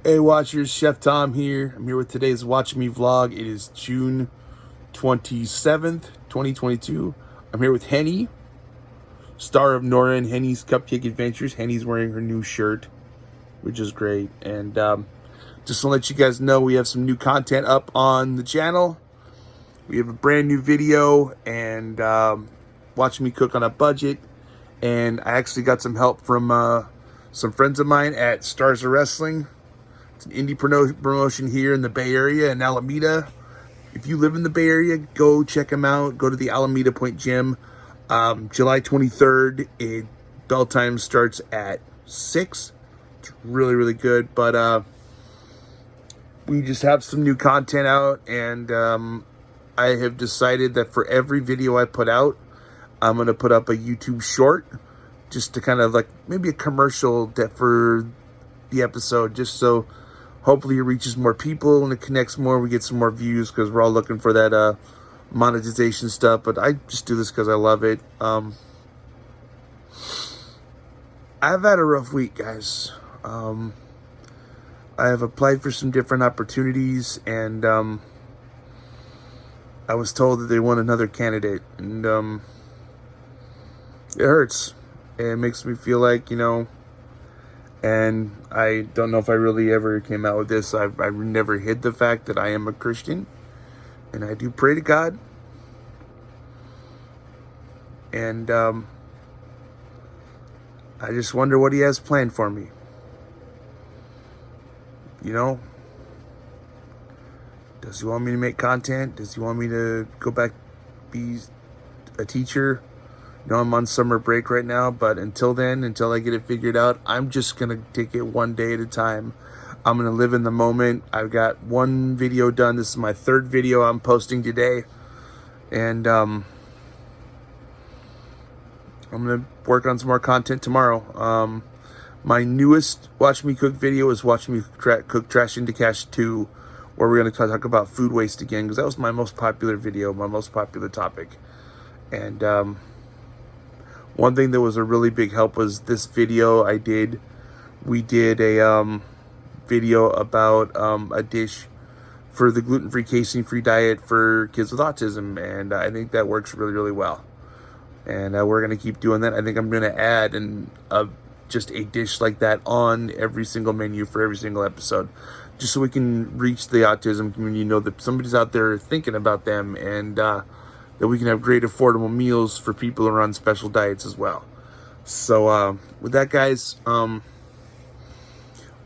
Hey watchers, Chef Tom here. I'm here with today's Watch Me vlog. It is June 27th, 2022. I'm here with Henny, star of Nora and Henny's Cupcake Adventures. Henny's wearing her new shirt, which is great. And just to let you guys know, we have some new content up on the channel. We have a brand new video and watch me cook on a budget. And I actually got some help from some friends of mine at Stars of Wrestling. It's an indie promotion here in the Bay Area in Alameda. If you live in the Bay Area, go check them out. Go to the Alameda Point Gym. July 23rd, bell time starts at 6. It's really, really good. But we just have some new content out. And I have decided that for every video I put out, I'm going to put up a YouTube short. Just to kind of like maybe a commercial for the episode. Just so hopefully it reaches more people and it connects more. We get some more views because we're all looking for that monetization stuff. But I just do this because I love it. I've had a rough week, guys. I have applied for some different opportunities, and I was told that they want another candidate, and it hurts. It makes me feel like, and I don't know if I really ever came out with this. I've never hid the fact that I am a Christian, and I do pray to God. And I just wonder what he has planned for me. Does he want me to make content? Does he want me to go back, be a teacher? I'm on summer break right now, but until then, until I get it figured out, I'm just going to take it one day at a time. I'm going to live in the moment. I've got one video done. This is my third video I'm posting today. And I'm going to work on some more content tomorrow. My newest Watch Me Cook video is Watch Me Cook Trash into Cash 2, where we're going to talk about food waste again, because that was my most popular video, my most popular topic. And one thing that was a really big help was this video I did. We did a video about a dish for the gluten-free, casein-free diet for kids with autism, and I think that works really, really well. And we're going to keep doing that. I think I'm going to add just a dish like that on every single menu for every single episode, just so we can reach the autism community, that somebody's out there thinking about them, and that we can have great affordable meals for people who are on special diets as well. So with that, guys,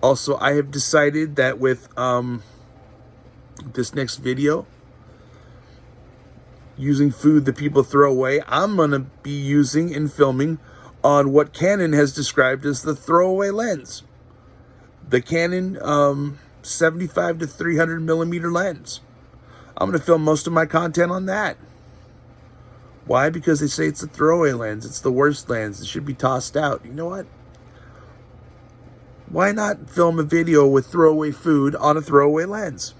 also I have decided that with this next video, using food that people throw away, I'm going to be using and filming on what Canon has described as the throwaway lens. The Canon 75 to 300 millimeter lens. I'm going to film most of my content on that. Why? Because they say it's a throwaway lens. It's the worst lens. It should be tossed out. You know what? Why not film a video with throwaway food on a throwaway lens?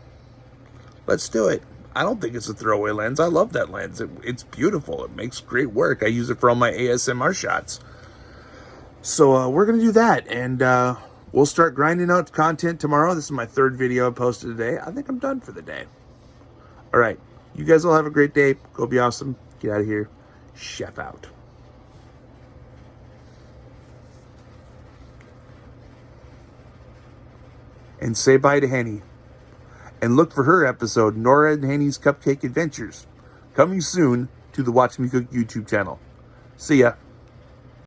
Let's do it. I don't think it's a throwaway lens. I love that lens. It's beautiful. It makes great work. I use it for all my ASMR shots. So we're going to do that. And we'll start grinding out content tomorrow. This is my third video I posted today. I think I'm done for the day. All right. You guys all have a great day. Go be awesome. Get out of here. Chef out. And say bye to Henny. And look for her episode, Nora and Henny's Cupcake Adventures, coming soon to the Watch Me Cook YouTube channel. See ya.